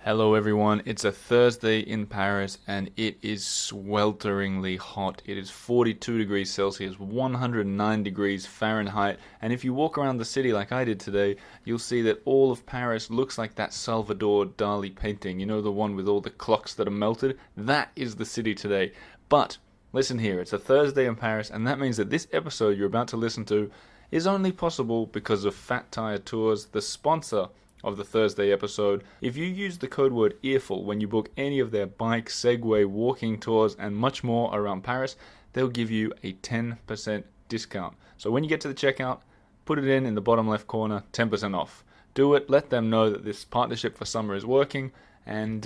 Hello everyone, it's a Thursday in Paris and it is swelteringly hot. It is 42 degrees Celsius, 109 degrees Fahrenheit, and if you walk around the city like I did today, you'll see that all of Paris looks like that Salvador Dali painting, you know, the one with all the clocks that are melted? That is the city today. But listen here, it's a Thursday in Paris, and that means that this episode you're about to listen to is only possible because of Fat Tire Tours, the sponsor of the Thursday episode. If you use the code word EARFUL when you book any of their bike, Segway, walking tours and much more around Paris, they'll give you a 10% discount. So when you get to the checkout, put it in the bottom left corner, 10% off. Do it, let them know that this partnership for summer is working, and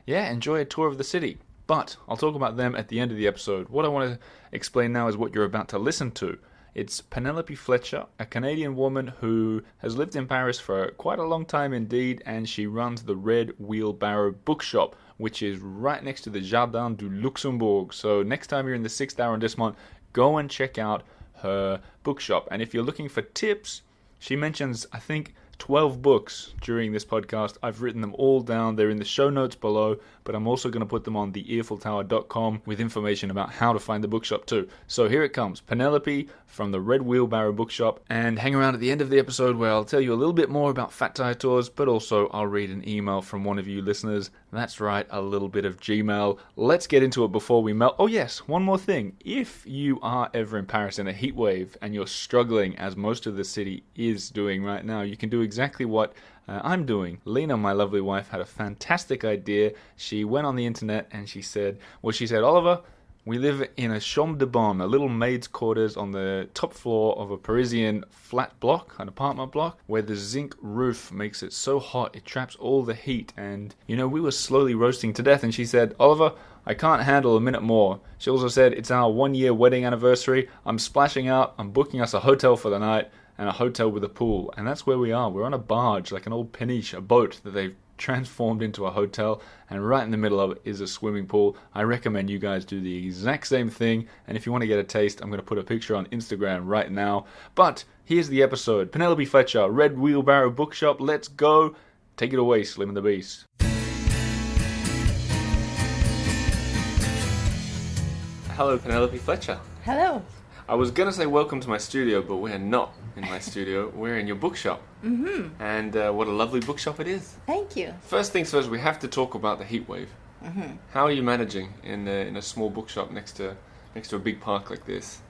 enjoy a tour of the city. But I'll talk about them at the end of the episode. What I want to explain now is what you're about to listen to. It's Penelope Fletcher, a Canadian woman who has lived in Paris for quite a long time indeed, and she runs the Red Wheelbarrow Bookshop, which is right next to the Jardin du Luxembourg. So next time you're in the 6th arrondissement, go and check out her bookshop. And if you're looking for tips, she mentions, I think, 12 books during this podcast. I've written them all down. They're in the show notes below, but I'm also going to put them on theearfultower.com with information about how to find the bookshop too. So here it comes. Penelope from the Red Wheelbarrow Bookshop, and hang around at the end of the episode where I'll tell you a little bit more about Fat Tire Tours, but also I'll read an email from one of you listeners. That's right, a little bit of Gmail. Let's get into it before we melt. Oh yes, one more thing. If you are ever in Paris in a heat wave and you're struggling, as most of the city is doing right now, you can do exactly what I'm doing. Lena, my lovely wife, had a fantastic idea. She went on the internet and she said, Oliver, we live in a chambre de bonne, a little maid's quarters on the top floor of a Parisian flat block, an apartment block, where the zinc roof makes it so hot it traps all the heat. And, we were slowly roasting to death. And she said, Oliver, I can't handle a minute more. She also said, it's our 1-year wedding anniversary. I'm splashing out. I'm booking us a hotel for the night, and a hotel with a pool. And that's where we are. We're on a barge, like an old peniche, a boat that they've transformed into a hotel, and right in the middle of it is a swimming pool. I recommend you guys do the exact same thing, and if you want to get a taste, I'm going to put a picture on Instagram right now. But here's the episode. Penelope Fletcher, Red Wheelbarrow Bookshop. Let's go. Take it away, Slim and the Beast. Hello, Penelope Fletcher. Hello. I was going to say welcome to my studio, but we're not in my studio. We're in your bookshop. Mm-hmm. And what a lovely bookshop it is. Thank you. First things first, we have to talk about the heat wave. Mm-hmm. How are you managing in a small bookshop next to a big park like this?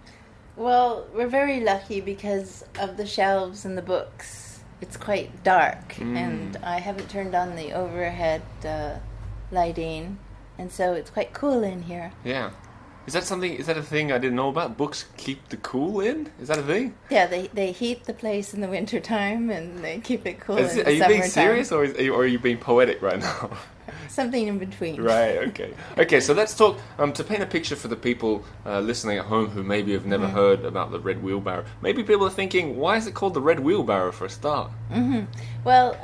Well, we're very lucky because of the shelves and the books. It's quite dark, and I haven't turned on the overhead lighting, and so it's quite cool in here. Yeah. Is that a thing I didn't know about? Books keep the cool in? Is that a thing? Yeah, they heat the place in the wintertime and they keep it cool in the summertime. Are you being serious or are you being poetic right now? Something in between. Right, okay. Okay, so let's talk, to paint a picture for the people listening at home who maybe have never heard about the Red Wheelbarrow. Maybe people are thinking, why is it called the Red Wheelbarrow for a start? Mm-hmm. Well,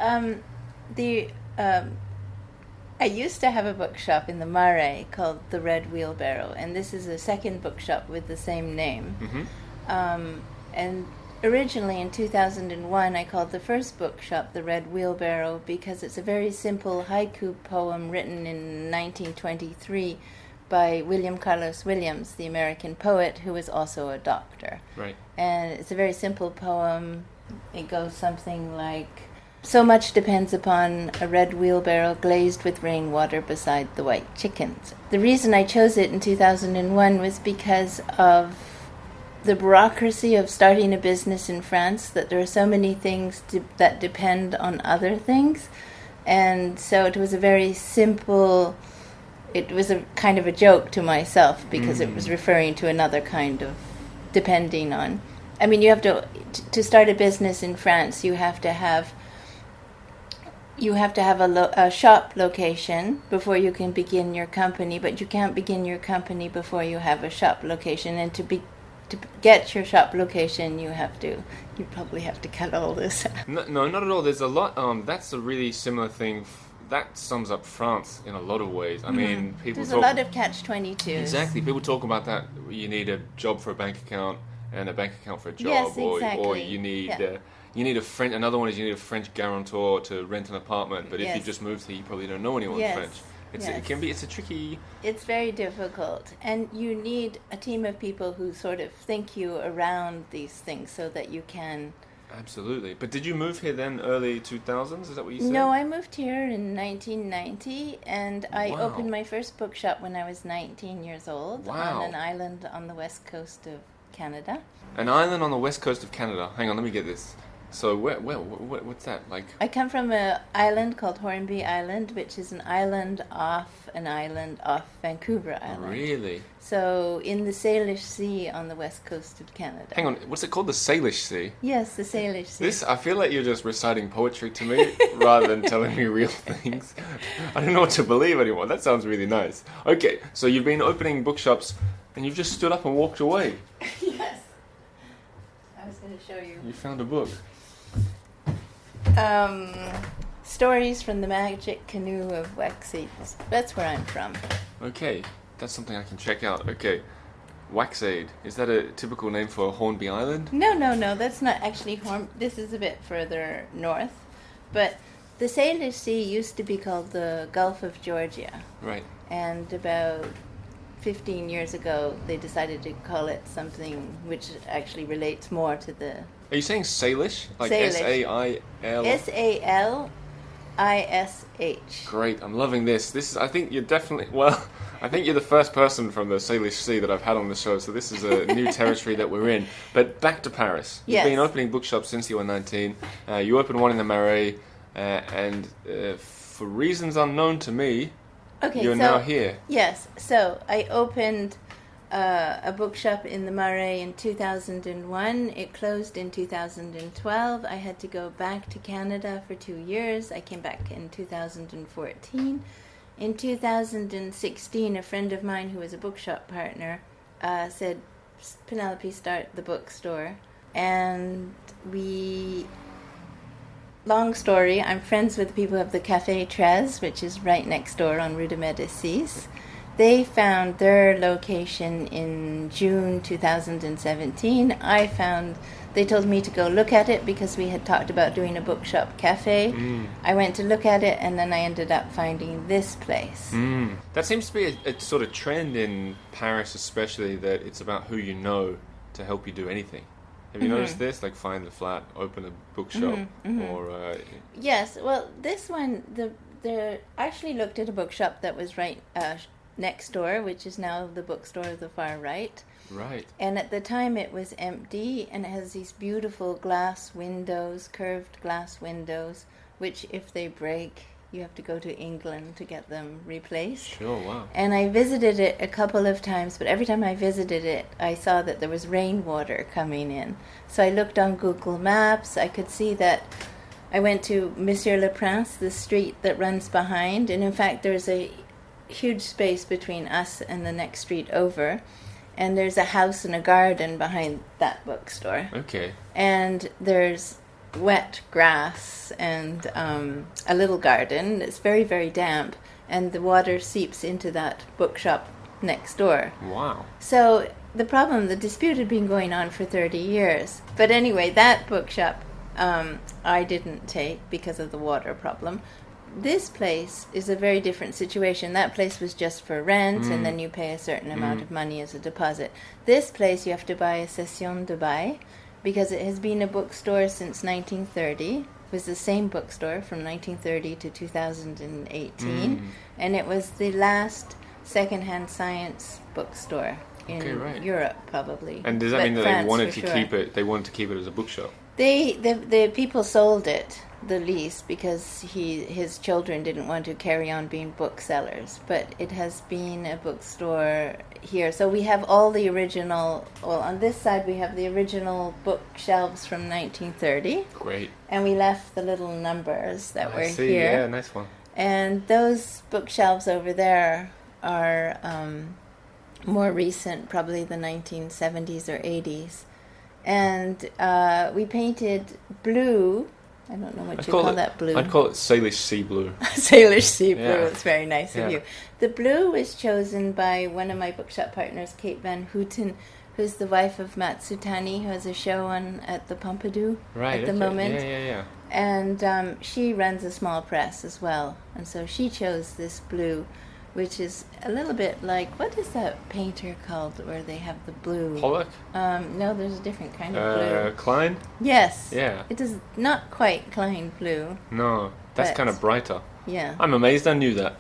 I used to have a bookshop in the Marais called the Red Wheelbarrow, and this is a second bookshop with the same name. Mm-hmm. And originally in 2001 I called the first bookshop the Red Wheelbarrow because it's a very simple haiku poem written in 1923 by William Carlos Williams, the American poet who was also a doctor. Right. And it's a very simple poem. It goes something like, so much depends upon a red wheelbarrow glazed with rainwater beside the white chickens. The reason I chose it in 2001 was because of the bureaucracy of starting a business in France, that there are so many things that depend on other things. And so it was a very simple, it was a kind of a joke to myself because it was referring to another kind of depending on. I mean, you have to start a business in France, you have to have a shop location before you can begin your company, but you can't begin your company before you have a shop location. And to get your shop location, you probably have to cut all this. No, not at all. There's a lot. That's a really similar thing. That sums up France in a lot of ways. I mean, there's a lot of catch-22s. Exactly. People talk about that. You need a job for a bank account and a bank account for a job, yes, exactly. or you need. you need another one is you need a French guarantor to rent an apartment, but if you Yes. just moved here, you probably don't know anyone Yes. French. Yes. It's a tricky... It's very difficult, and you need a team of people who sort of think you around these things so that you can... Absolutely. But did you move here then early 2000s? Is that what you said? No, I moved here in 1990, and I Wow. opened my first bookshop when I was 19 years old Wow. on an island on the west coast of Canada. An island on the west coast of Canada. Hang on, let me get this. So what's that like? I come from an island called Hornby Island, which is an island off Vancouver Island. Really? So in the Salish Sea on the west coast of Canada. Hang on, what's it called? The Salish Sea? Yes, the Salish Sea. This, I feel like you're just reciting poetry to me rather than telling me real things. I don't know what to believe anymore. That sounds really nice. Okay, so you've been opening bookshops and you've just stood up and walked away. Yes. I was going to show you. You found a book. Stories from the Magic Canoe of Waxseed. That's where I'm from. Okay, that's something I can check out. Okay, Waxaid. Is that a typical name for Hornby Island? No, that's not actually This is a bit further north. But the Salish Sea used to be called the Gulf of Georgia. Right. And about 15 years ago, they decided to call it something which actually relates more to the... Are you saying Salish? Like Salish. S-A-I-L? S-A-L-I-S-H. Great, I'm loving this. I think you're definitely... Well, I think you're the first person from the Salish Sea that I've had on the show, so this is a new territory that we're in. But back to Paris. You've Yes. been opening bookshops since you were 19. You opened one in the Marais, and for reasons unknown to me, you're now here. Yes, so I opened a bookshop in the Marais in 2001. It closed in 2012. I had to go back to Canada for 2 years. I came back in 2014. In 2016, a friend of mine who was a bookshop partner said, Penelope, start the bookstore. And long story, I'm friends with the people of the Café 13, which is right next door on Rue de Médicis. They found their location in June 2017. They told me to go look at it because we had talked about doing a bookshop cafe. I went to look at it, and then I ended up finding this place. That seems to be a sort of trend in Paris especially, that it's about who you know to help you do anything. Have you noticed this? Like find the flat, open a bookshop, or... Yes, well, this one, they actually looked at a bookshop that was right next door, which is now the bookstore of the far right. Right. And at the time it was empty, and it has these beautiful glass windows, curved glass windows, which if they break, you have to go to England to get them replaced. Sure, wow. And I visited it a couple of times, but every time I visited it, I saw that there was rainwater coming in. So I looked on Google Maps. I could see that I went to Monsieur Le Prince, the street that runs behind, and in fact there's a huge space between us and the next street over, and there's a house and a garden behind that bookstore. Okay. And there's wet grass and a little garden. It's very, very damp, and the water seeps into that bookshop next door. Wow. So the dispute had been going on for 30 years. But anyway, that bookshop I didn't take because of the water problem. This place is a very different situation. That place was just for rent, and then you pay a certain amount of money as a deposit. This place you have to buy a cession de bail, because it has been a bookstore since 1930. It was the same bookstore from 1930 to 2018, and it was the last second-hand science bookstore in Europe, probably. And does that mean that France, they wanted to sure. keep it? They wanted to keep it as a bookshop. The people sold it, the lease, because his children didn't want to carry on being booksellers. But it has been a bookstore here. So we have all the original, well, on this side we have the original bookshelves from 1930. Great. And we left the little numbers that were see. here. Yeah, nice one. And those bookshelves over there are more recent, probably the 1970s or 80s. And we painted blue. I don't know what you call that blue. I'd call it Salish Sea Blue. Salish Sea Blue. Yeah. It's very nice of you. The blue was chosen by one of my bookshop partners, Kate Van Houten, who's the wife of Matsutani, who has a show on at the Pompidou at the moment. Yeah. And she runs a small press as well. And so she chose this blue, which is a little bit like, what is that painter called where they have the blue? Pollock? No, there's a different kind of blue. Klein? Yes. Yeah. It is not quite Klein blue. No, that's kind of brighter. Yeah. I'm amazed I knew that.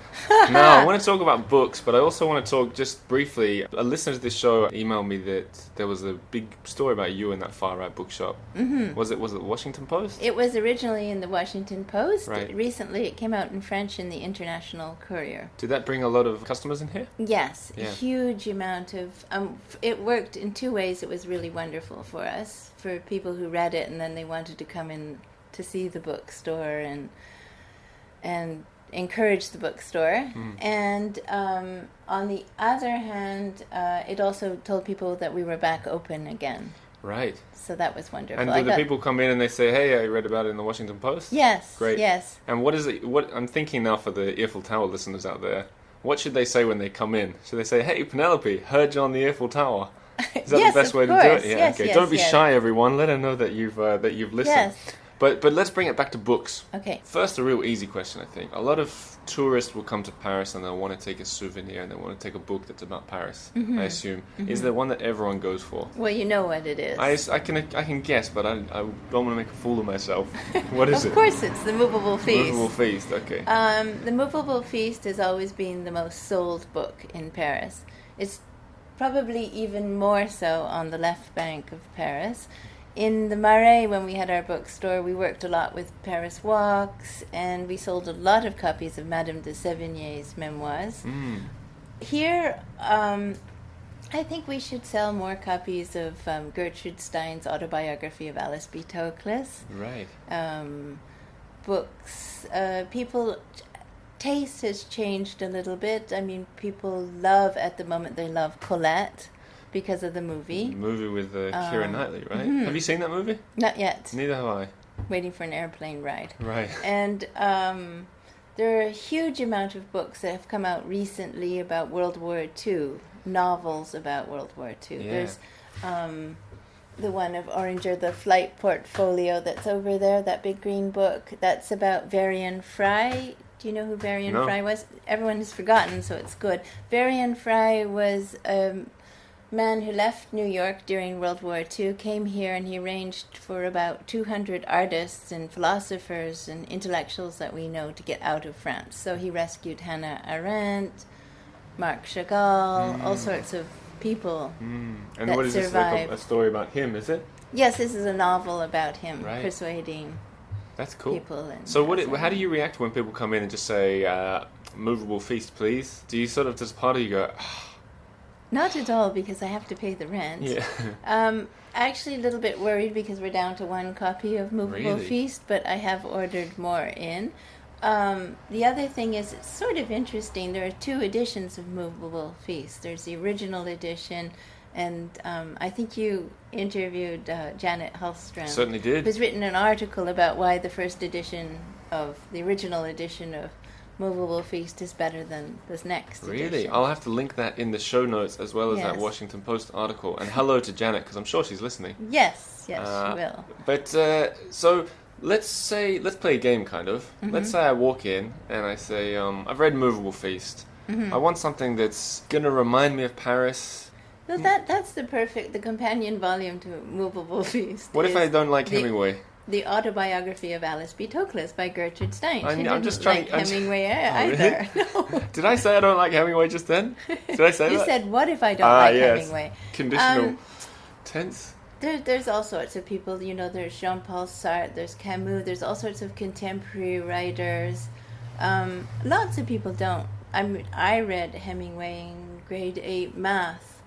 Now, I want to talk about books, but I also want to talk just briefly. A listener to this show emailed me that there was a big story about you in that far right bookshop. Mm-hmm. Was it the Washington Post? It was originally in the Washington Post. Right. Recently, it came out in French in the International Courier. Did that bring a lot of customers in here? Yes, Yeah. a huge amount of... it worked in two ways. It was really wonderful for us, for people who read it and then they wanted to come in to see the bookstore and encourage the bookstore. And on the other hand, it also told people that we were back open again. Right. So that was wonderful. And do the people come in and they say, hey, I read about it in the Washington Post? Yes. Great. Yes. And what is it? What I'm thinking now for the Eiffel Tower listeners out there, what should they say when they come in? Should they say, hey, Penelope, heard you on the Eiffel Tower? Is that Yes, the best of way course. to do it? Yeah, Yes, okay. yes, Don't be yes. shy, everyone. Let her know that you've listened. Yes. But let's bring it back to books. Okay. First, a real easy question, I think. A lot of tourists will come to Paris and they'll want to take a souvenir and they want to take a book that's about Paris, I assume. Is there one that everyone goes for? Well, you know what it is. I can guess, but I don't want to make a fool of myself. What is it? Of course, it's the Moveable Feast. Moveable Feast, okay. The Moveable Feast has always been the most sold book in Paris. It's probably even more so on the left bank of Paris. In the Marais, when we had our bookstore, we worked a lot with Paris Walks, and we sold a lot of copies of Madame de Sevigne's memoirs. Here, I think we should sell more copies of Gertrude Stein's Autobiography of Alice B. Toklas. Right. Books. People... Taste has changed a little bit. I mean, people love, at the moment, they love Colette because of the movie. The movie with Keira Knightley, right? Have you seen that movie? Not yet. Neither have I. Waiting for an airplane ride. Right. And there are a huge amount of books that have come out recently about World War II, novels about World War II. Yeah. There's the one of Orringer, the Flight Portfolio, that's over there, that big green book. That's about Varian Fry. Do you know who Varian Fry was? Everyone has forgotten, so it's good. Varian Fry was a man who left New York during World War II, came here, and he arranged for about 200 artists and philosophers and intellectuals that we know to get out of France. So he rescued Hannah Arendt, Marc Chagall, all sorts of people And that what is survived. this, like a story about him, is it? Yes, this is a novel about him, Right. persuading That's cool. people. And So how do you react when people come in and just say, Moveable Feast, please? Do you sort of, just part of you go, Not at all, because I have to pay the rent. yeah. Actually, a little bit worried because we're down to one copy of Moveable Really? Feast, but I have ordered more in. The other thing is, it's sort of interesting. There are two editions of Moveable Feast. There's the original edition, and I think you interviewed Janet Hulstrand. Certainly did. Who's written an article about why the first edition of the original edition of Moveable Feast is better than this next Really? edition. I'll have to link that in the show notes as well as that Yes. Washington Post article. And hello to Janet, because I'm sure she's listening. Yes, she will. But, so, let's play a game, kind of. Let's say I walk in and I say, I've read Moveable Feast. I want something that's going to remind me of Paris. Well, that's the companion volume to Moveable Feast. What if I don't like Hemingway? The Autobiography of Alice B. Toklas by Gertrude Stein. I'm She just didn't trying- like Hemingway Oh, either. No. Did I say I don't like Hemingway just then? Did I say You that? said, what if I don't like yes. Hemingway? Conditional tense. There's all sorts of people. You know, there's Jean-Paul Sartre, there's Camus, there's all sorts of contemporary writers. Lots of people don't. I read Hemingway in grade 8 math.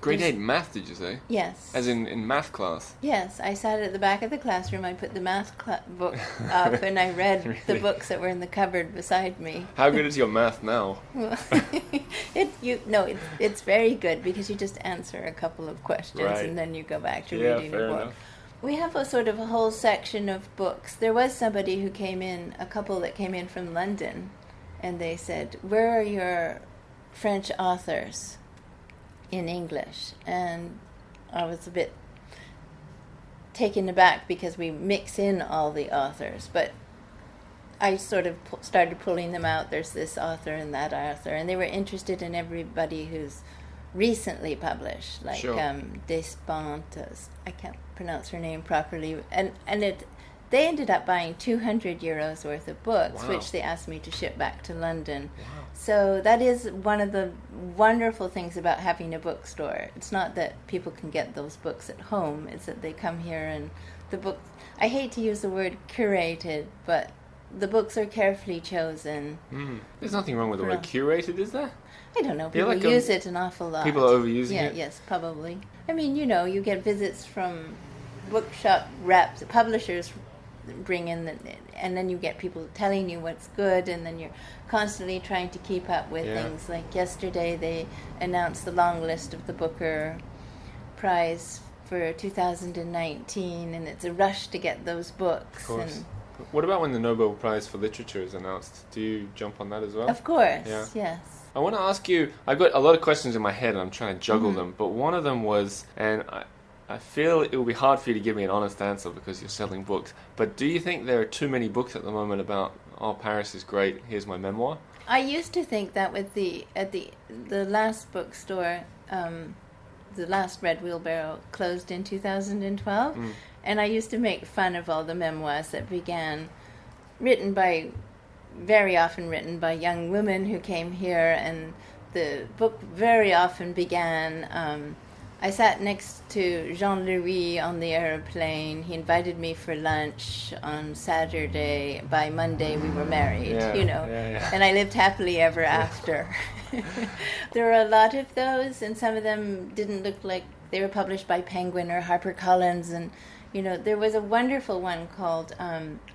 Grade 8 math, did you say? Yes. As in math class? Yes, I sat at the back of the classroom. I put the math book up, and I read the Really? books that were in the cupboard beside me. How good is your math now? It's very good because you just answer a couple of questions Right. and then you go back to Yeah, reading the fair book. enough. We have a whole section of books. There was somebody who came in, a couple that came in from London, and they said, "Where are your French authors?" in English. And I was a bit taken aback because we mix in all the authors, but I sort of started pulling them out. There's this author and that author, and they were interested in everybody who's recently published, like Despentes. I can't pronounce her name properly, and they ended up buying 200 euros worth of books, which they asked me to ship back to London. So that is one of the wonderful things about having a bookstore. It's not that people can get those books at home, it's that they come here and the book, I hate to use the word curated, but the books are carefully chosen. There's nothing wrong with the word curated, is there? I don't know. People use it an awful lot. People are overusing it? Yes, probably. I mean, you get visits from bookshop reps, publishers bring in, and then you get people telling you what's good, and then you're constantly trying to keep up with things. Like yesterday, they announced the long list of the Booker Prize for 2019, and it's a rush to get those books. Of course. What about when the Nobel Prize for Literature is announced? Do you jump on that as well? Of course, yes. I want to ask you, I've got a lot of questions in my head and I'm trying to juggle them, but one of them was, and I feel it will be hard for you to give me an honest answer because you're selling books, but do you think there are too many books at the moment about, oh, Paris is great, here's my memoir? I used to think that with the last bookstore, the last Red Wheelbarrow closed in 2012, and I used to make fun of all the memoirs that began, very often written by young women who came here, and the book very often began, I sat next to Jean-Louis on the airplane. He invited me for lunch on Saturday. By Monday, we were married, and I lived happily ever after. There were a lot of those, and some of them didn't look like they were published by Penguin or HarperCollins, and there was a wonderful one called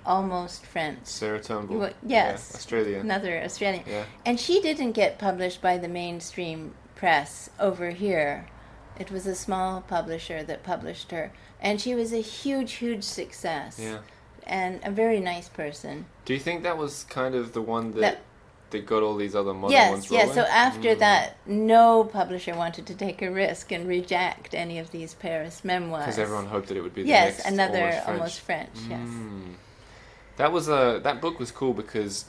Almost French. Sarah Turnbull. Yes. Australian. Another Australian. Yeah. And she didn't get published by the mainstream press over here. It was a small publisher that published her. And she was a huge, huge success. Yeah. And a very nice person. Do you think that was kind of the one that got all these other modern ones rolling? Yes. So after that, no publisher wanted to take a risk and reject any of these Paris memoirs. Because everyone hoped that it would be the next another Almost French. Yes. That was that book was cool because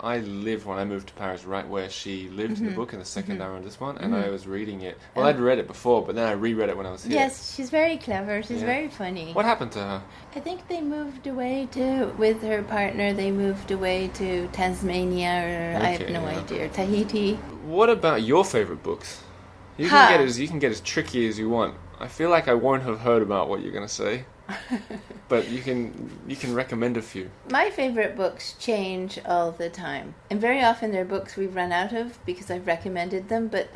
I lived when I moved to Paris right where she lived in the book in the second arrondissement, and I was reading it. Well, I'd read it before, but then I reread it when I was here. Yes, she's very clever. She's very funny. What happened to her? I think they moved away with her partner. They moved away to Tasmania, or I have no idea, Tahiti. What about your favorite books? You can get as tricky as you want. I feel like I won't have heard about what you're going to say. But you can recommend a few. My favorite books change all the time, and very often they're books we've run out of because I've recommended them. But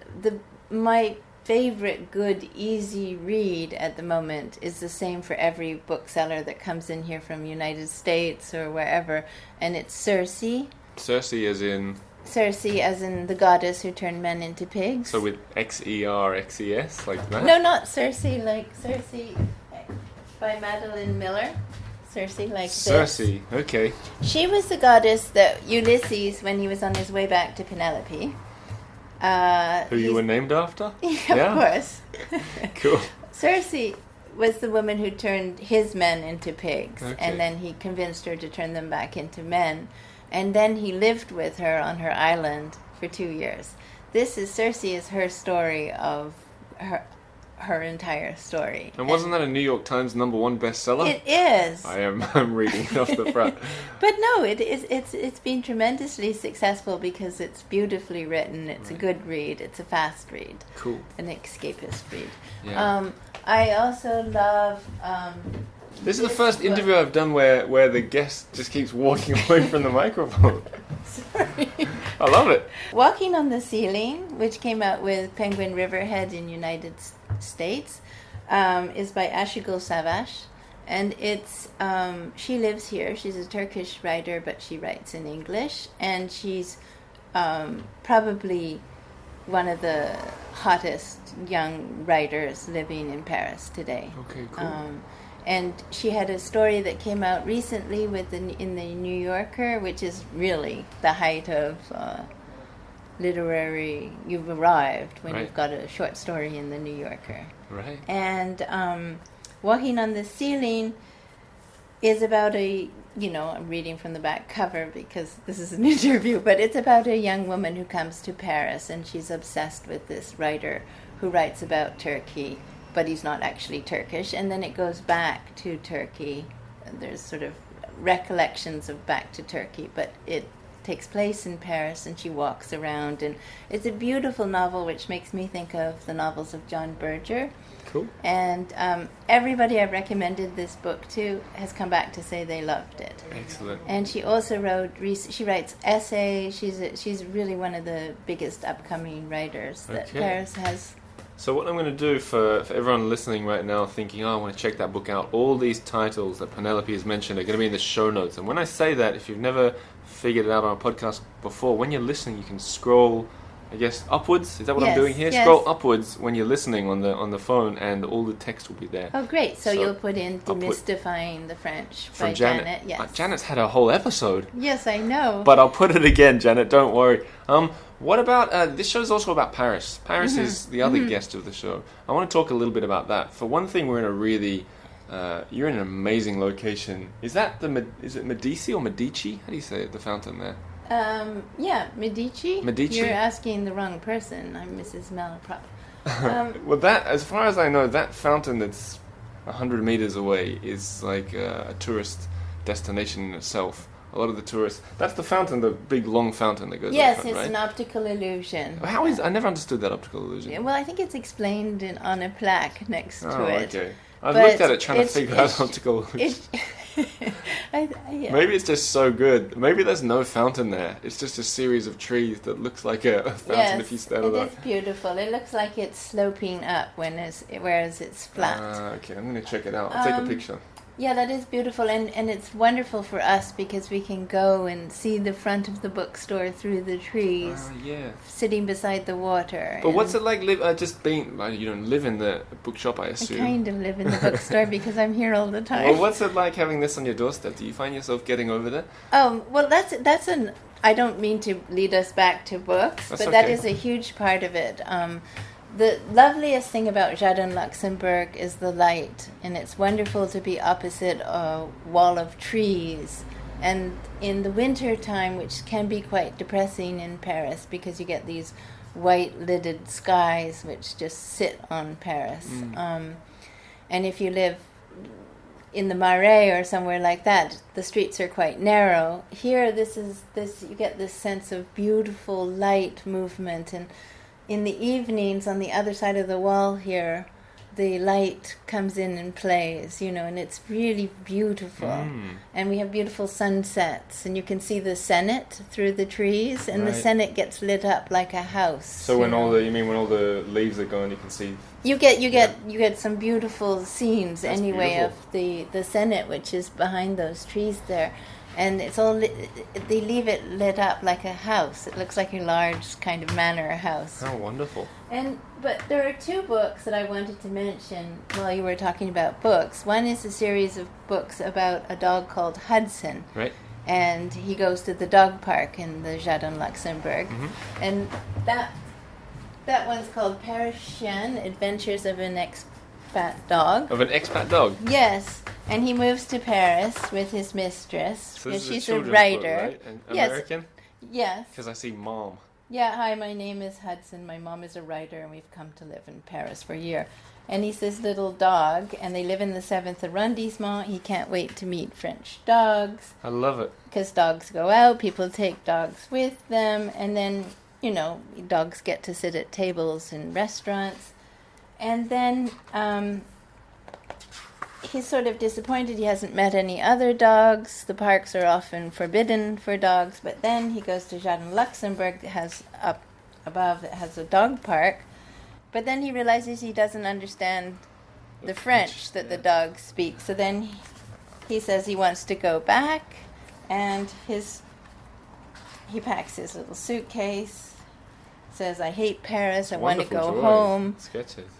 my favorite good easy read at the moment is the same for every bookseller that comes in here from United States or wherever, and it's Circe. Circe as in the goddess who turned men into pigs. So with Xerxes like that? No, not Circe, like Circe by Madeline Miller. Circe like Circe, this. Okay. She was the goddess that Ulysses, when he was on his way back to Penelope. Who you were named after? Of course. Cool. Circe was the woman who turned his men into pigs, and then he convinced her to turn them back into men. And then he lived with her on her island for 2 years. Circe is her story of her entire story. And wasn't that a New York Times #1 bestseller? It is. I'm reading it off the front. But no, it's been tremendously successful because it's beautifully written. It's a good read. It's a fast read. Cool. An escapist read. Yeah. I also love. This is the first interview I've done where the guest just keeps walking away from the microphone. Sorry. I love it. Walking on the Ceiling, which came out with Penguin Riverhead in United States, is by Aysegül Savas, and it's she lives here. She's a Turkish writer, but she writes in English, and she's probably one of the hottest young writers living in Paris today. Okay, cool. And she had a story that came out recently in the New Yorker, which is really the height of you've arrived when Right. you've got a short story in the New Yorker. Right. And Walking on the Ceiling is about I'm reading from the back cover because this is an interview, but it's about a young woman who comes to Paris, and she's obsessed with this writer who writes about Turkey, but he's not actually Turkish. And then it goes back to Turkey. There's sort of recollections of back to Turkey, but it takes place in Paris, and she walks around, and it's a beautiful novel which makes me think of the novels of John Berger. Cool. And everybody I've recommended this book to has come back to say they loved it. Excellent. And she also she writes essays. She's really one of the biggest upcoming writers that Paris has. So what I'm going to do for everyone listening right now thinking, I want to check that book out, all these titles that Penelope has mentioned are going to be in the show notes. And when I say that, if you've never figured it out on a podcast before, when you're listening, you can scroll, I guess, upwards. Is that what I'm doing here? Yes. Scroll upwards when you're listening on the phone, and all the text will be there. Oh, great. So you'll put in Demystifying the French by Janet. Yes. Janet's had a whole episode. Yes, I know. But I'll put it again, Janet, don't worry. What about, this show's also about Paris. Paris is the other guest of the show. I want to talk a little bit about that. For one thing, we're in a really, you're in an amazing location. Is it Medici or Medici? How do you say it, the fountain there? Yeah, Medici. Medici? You're asking the wrong person. I'm Mrs. Malaprop. Well, that, as far as I know, that fountain that's 100 meters away is like a tourist destination in itself. A lot of the tourists... That's the fountain, the big long fountain that goes Yes, up front, it's right? an optical illusion. How is... I never understood that optical illusion. Well, I think it's explained on a plaque next to it. Okay. I've But looked at it trying to figure out optical illusion. Yeah. Maybe it's just so good. Maybe there's no fountain there. It's just a series of trees that looks like a fountain if you stand on it that. is beautiful. It looks like it's sloping up whereas it's flat. Okay, I'm going to check it out. I'll take a picture. Yeah, that is beautiful, and it's wonderful for us because we can go and see the front of the bookstore through the trees, Yeah. sitting beside the water. But what's it like just being... you don't live in the bookshop, I I assume. kind of live in the bookstore because I'm here all the time. Well, what's it like having this on your doorstep? Do you find yourself getting over there? Well, that's an... I don't mean to lead us back to books, That's but that okay. is a huge part of it. The loveliest thing about Jardin Luxembourg is the light, and it's wonderful to be opposite a wall of trees. And in the winter time, which can be quite depressing in Paris because you get these white-lidded skies which just sit on Paris. And if you live in the Marais or somewhere like that, the streets are quite narrow. Here, you get this sense of beautiful light movement, and in the evenings, on the other side of the wall here, the light comes in and plays, and it's really beautiful. And we have beautiful sunsets, and you can see the Senate through the trees, and the Right. Senate gets lit up like a house. So when all the leaves are gone, you can see... You get some beautiful scenes That's anyway beautiful. of the Senate, which is behind those trees there. And it's all they leave it lit up like a house. It looks like a large kind of manor house. How wonderful. But there are two books that I wanted to mention while you were talking about books. One is a series of books about a dog called Hudson. Right. And he goes to the dog park in the Jardin Luxembourg. And that one's called Paris Chien, Adventures of an Expat Dog. Of an expat dog. Yes, and he moves to Paris with his mistress. So this is she's a children's writer. book, right? And Yes. American? Yes. Because I see mom. Yeah, hi, my name is Hudson. My mom is a writer, and we've come to live in Paris for a year. And he's this little dog, and they live in the 7th arrondissement. He can't wait to meet French dogs. I love it. Because dogs go out, people take dogs with them, and then, dogs get to sit at tables in restaurants. And then he's sort of disappointed he hasn't met any other dogs. The parks are often forbidden for dogs, but then he goes to Jardin Luxembourg that has up above that has a dog park. But then he realizes he doesn't understand the French that the dogs speak. So then he says he wants to go back, and he packs his little suitcase, says, I hate Paris, I want to Wonderful go drawings, home. Sketches.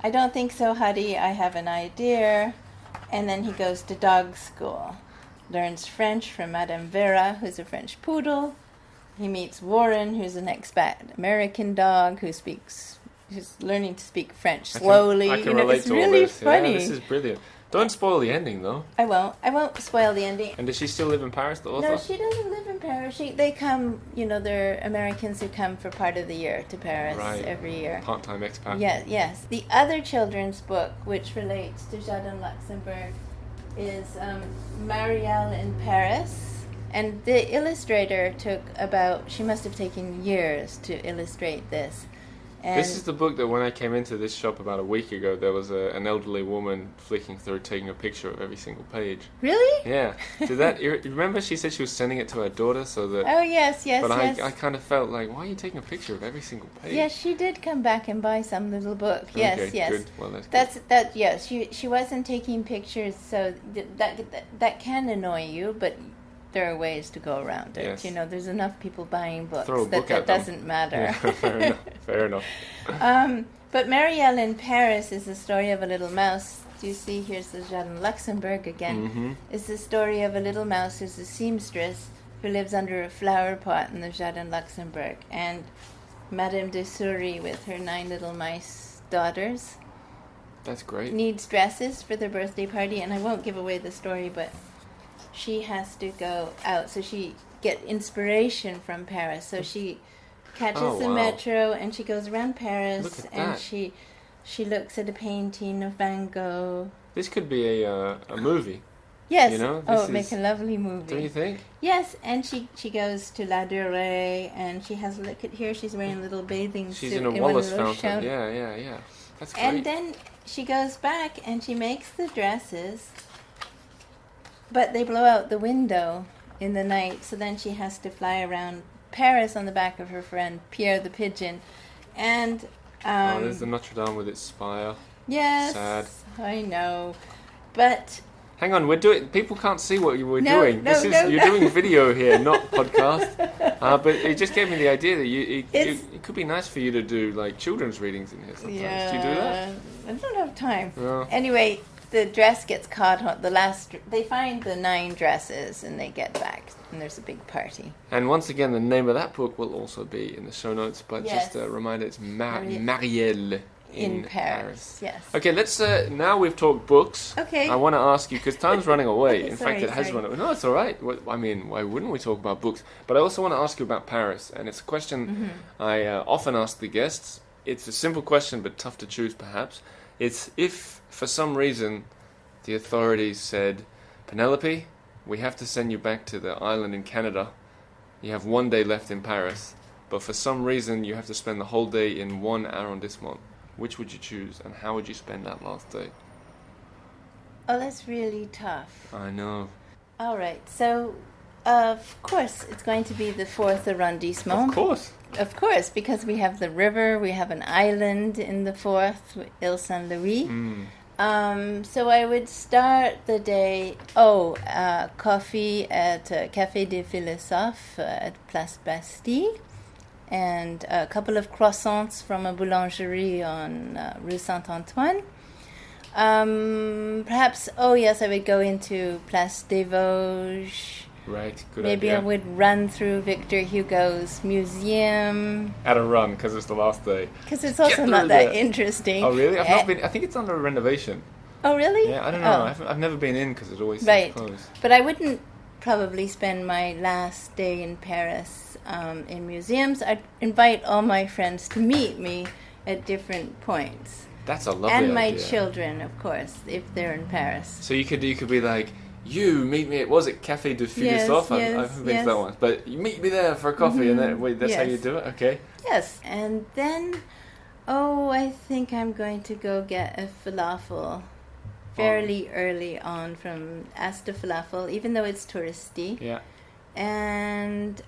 I don't think so, Huddy, I have an idea. And then he goes to dog school, learns French from Madame Vera, who's a French poodle, He meets Warren, who's an expat American dog who's learning to speak French slowly. I can relate it's to really all this. funny. Yeah, this is brilliant. Don't spoil the ending, though. I won't spoil the ending. And does she still live in Paris, the author? No, she doesn't live in Paris. They come, they're Americans who come for part of the year to Paris every year. Part-time expat. Yes. The other children's book, which relates to Jardin Luxembourg, is Marielle in Paris. And the illustrator she must have taken years to illustrate this. And this is the book that when I came into this shop about a week ago, there was an elderly woman flicking through, taking a picture of every single page. Really? Yeah. You remember she said she was sending it to her daughter so that... Oh, yes. But I kind of felt like, why are you taking a picture of every single page? Yes, she did come back and buy some little book. Yes, okay, yes. Good. Well, that's good. Yes, she wasn't taking pictures, so that can annoy you, but there are ways to go around it. Yes. There's enough people buying books Throw a book that at them. doesn't matter. Yeah, fair enough. But Marielle in Paris is the story of a little mouse. Do you see? Here's the Jardin Luxembourg again. Mm-hmm. It's the story of a little mouse who's a seamstress who lives under a flower pot in the Jardin Luxembourg. And Madame de Souris, with her 9 little mice daughters, That's great. needs dresses for their birthday party. And I won't give away the story, but she has to go out. So she get inspiration from Paris. So she catches the metro and she goes around Paris and she looks at a painting of Van Gogh. This could be a movie. Yes. This make a lovely movie. Don't you think? Yes, and she goes to La Durée and she has, look at here, she's wearing a little bathing suit. She's in a Wallace fountain. Yeah. That's great. And then she goes back and she makes the dresses, but they blow out the window in the night, so then she has to fly around Paris on the back of her friend Pierre the Pigeon. And there's the Notre Dame with its spire. Yes, sad. I know, but hang on, people can't see what we're doing. You're doing video here, not podcast. But it just gave me the idea that it could be nice for you to do like children's readings in here sometimes. Yeah, do you do that? I don't have time. No. Anyway, the dress gets caught on they find the 9 dresses and they get back and there's a big party. And once again, the name of that book will also be in the show notes, but Yes. just a reminder, it's Marielle in Paris. Yes. Okay, let's now we've talked books. Okay. I want to ask you, because time's running away. Okay, In fact, it has sorry. run away. No, it's all right. I mean, why wouldn't we talk about books? But I also want to ask you about Paris, and it's a question I often ask the guests. It's a simple question, but tough to choose, perhaps. It's if, for some reason, the authorities said, Penelope, we have to send you back to the island in Canada. You have 1 day left in Paris, but for some reason you have to spend the whole day in one arrondissement. Which would you choose, and how would you spend that last day? Oh, that's really tough. I know. All right, so of course it's going to be the 4th arrondissement. Of course. Of course, because we have the river, we have an island in the 4th, Ile Saint-Louis. So I would start the day, coffee at Café des Philosophes at Place Bastille, and a couple of croissants from a boulangerie on Rue Saint-Antoine. Perhaps, I would go into Place des Vosges. Right, good Maybe idea. I would run through Victor Hugo's museum. At a run, because it's the last day. Because it's also Get not through that there. interesting. Oh, really? I've not been. I think it's under renovation. Oh, really? Yeah, I don't know. Oh. I've never been in because it always Right. seems closed. But I wouldn't probably spend my last day in Paris in museums. I'd invite all my friends to meet me at different points. That's a lovely And my idea. children, of course, if they're in Paris. So you could be like, you meet me at, was it Café de Philosophe? I haven't been to that one. But you meet me there for a coffee and then, that's how Yes. you do it? Okay. Yes. And then, I think I'm going to go get a falafel fairly early on from Asta Falafel, even though it's touristy. Yeah. And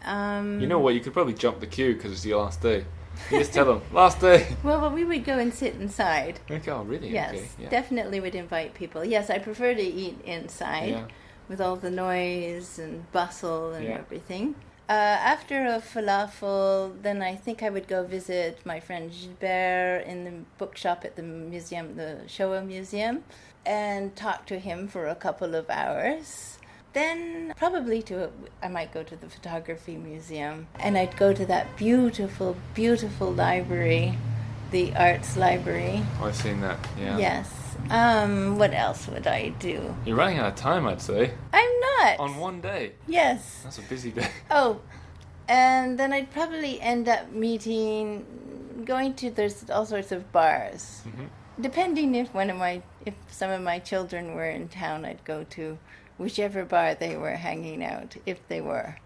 You know what? You could probably jump the queue because it's your last day. You just tell them, last day. well, we would go and sit inside. Okay, oh, really? Yes, Okay. Yeah. definitely would invite people. Yes, I prefer to eat inside Yeah. with all the noise and bustle and Yeah. everything. After a falafel, then I think I would go visit my friend Gilbert in the bookshop at the museum, the Showa Museum, and talk to him for a couple of hours. then probably I might go to the photography museum, and I'd go to that beautiful, beautiful library, the arts library. I've seen that, yeah. Yes. What else would I do? You're running out of time, I'd say. I'm not. On one day. Yes. That's a busy day. Oh, and then I'd probably end up there's all sorts of bars. Mm-hmm. Depending if some of my children were in town, I'd go to whichever bar they were hanging out, if they were.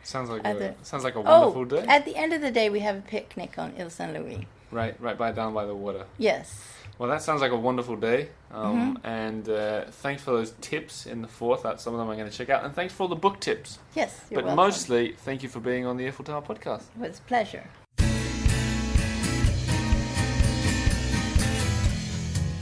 Sounds like a wonderful day. At the end of the day, we have a picnic on Ile Saint-Louis. Right down by the water. Yes. Well, that sounds like a wonderful day. And thanks for those tips in the fourth. That's some of them I'm going to check out. And thanks for all the book tips. Yes, you're But welcome. mostly, thank you for being on the Eiffel Tower podcast. It was a pleasure.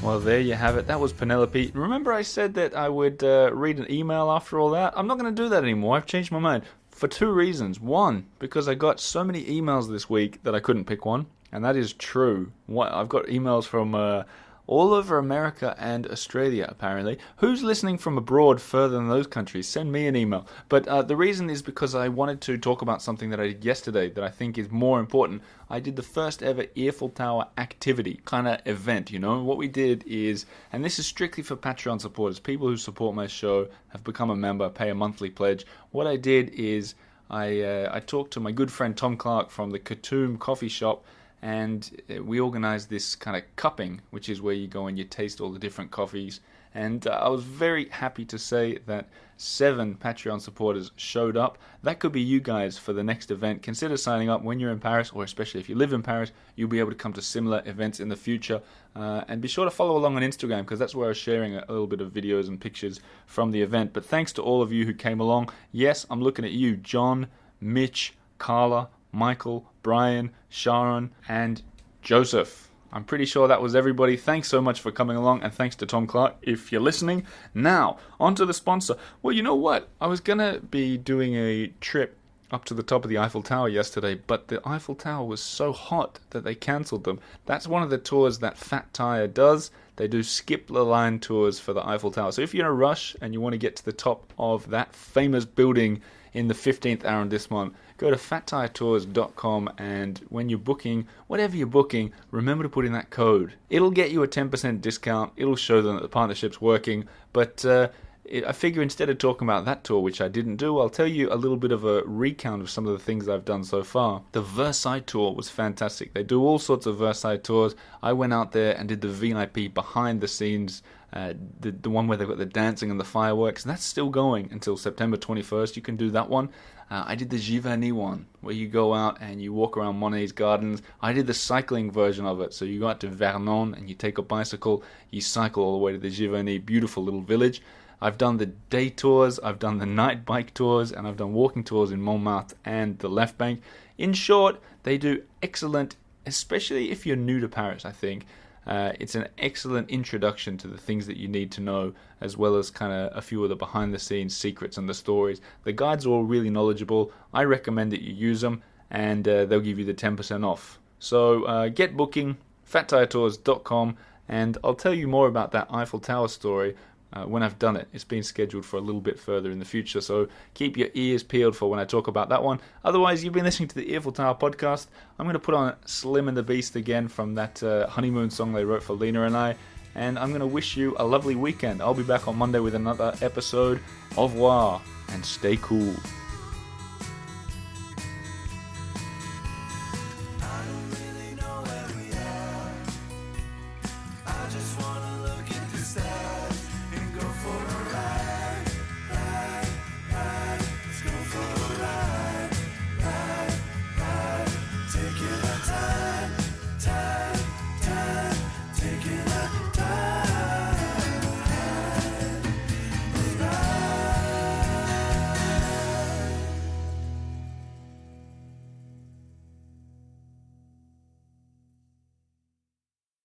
Well, there you have it. That was Penelope. Remember I said that I would read an email after all that? I'm not going to do that anymore. I've changed my mind. For two reasons. One, because I got so many emails this week that I couldn't pick one. And that is true. I've got emails from all over America and Australia, apparently. Who's listening from abroad further than those countries? Send me an email. But the reason is because I wanted to talk about something that I did yesterday that I think is more important. I did the first ever Eiffel Tower activity kind of event, you know. What we did is, and this is strictly for Patreon supporters, people who support my show, have become a member, pay a monthly pledge. What I did is I talked to my good friend Tom Clark from the Canoe coffee shop, and we organized this kind of cupping, which is where you go and you taste all the different coffees. And I was very happy to say that 7 Patreon supporters showed up. That could be you guys for the next event. Consider signing up when you're in Paris, or especially if you live in Paris. You'll be able to come to similar events in the future. And be sure to follow along on Instagram, because that's where I was sharing a little bit of videos and pictures from the event. But thanks to all of you who came along. Yes, I'm looking at you, John, Mitch, Carla, Michael, Brian, Sharon, and Joseph. I'm pretty sure that was everybody. Thanks so much for coming along, and thanks to Tom Clark if you're listening. Now, on to the sponsor. Well, you know what? I was going to be doing a trip up to the top of the Eiffel Tower yesterday, but the Eiffel Tower was so hot that they cancelled them. That's one of the tours that Fat Tire does. They do skip the line tours for the Eiffel Tower. So if you're in a rush and you want to get to the top of that famous building in the 15th arrondissement, go to fattiretours.com, and when you're booking, whatever you're booking, remember to put in that code. It'll get you a 10% discount. It'll show them that the partnership's working. But I figure instead of talking about that tour, which I didn't do, I'll tell you a little bit of a recount of some of the things I've done so far. The Versailles tour was fantastic. They do all sorts of Versailles tours. I went out there and did the VIP behind the scenes, the one where they've got the dancing and the fireworks. That's still going until September 21st. You can do that one. I did the Giverny one, where you go out and you walk around Monet's gardens. I did the cycling version of it. So you go out to Vernon and you take a bicycle, you cycle all the way to the Giverny, beautiful little village. I've done the day tours, I've done the night bike tours, and I've done walking tours in Montmartre and the Left Bank. In short, they do excellent, especially if you're new to Paris, I think. It's an excellent introduction to the things that you need to know, as well as kind of a few of the behind-the-scenes secrets and the stories. The guides are all really knowledgeable. I recommend that you use them, and they'll give you the 10% off. So get booking, fattiretours.com, and I'll tell you more about that Eiffel Tower story when I've done it. It's been scheduled for a little bit further in the future, so keep your ears peeled for when I talk about that one. Otherwise, you've been listening to the Eiffel Tower podcast. I'm going to put on Slim and the Beast again from that honeymoon song they wrote for Lena and I, and I'm going to wish you a lovely weekend. I'll be back on Monday with another episode. Au revoir, and stay cool.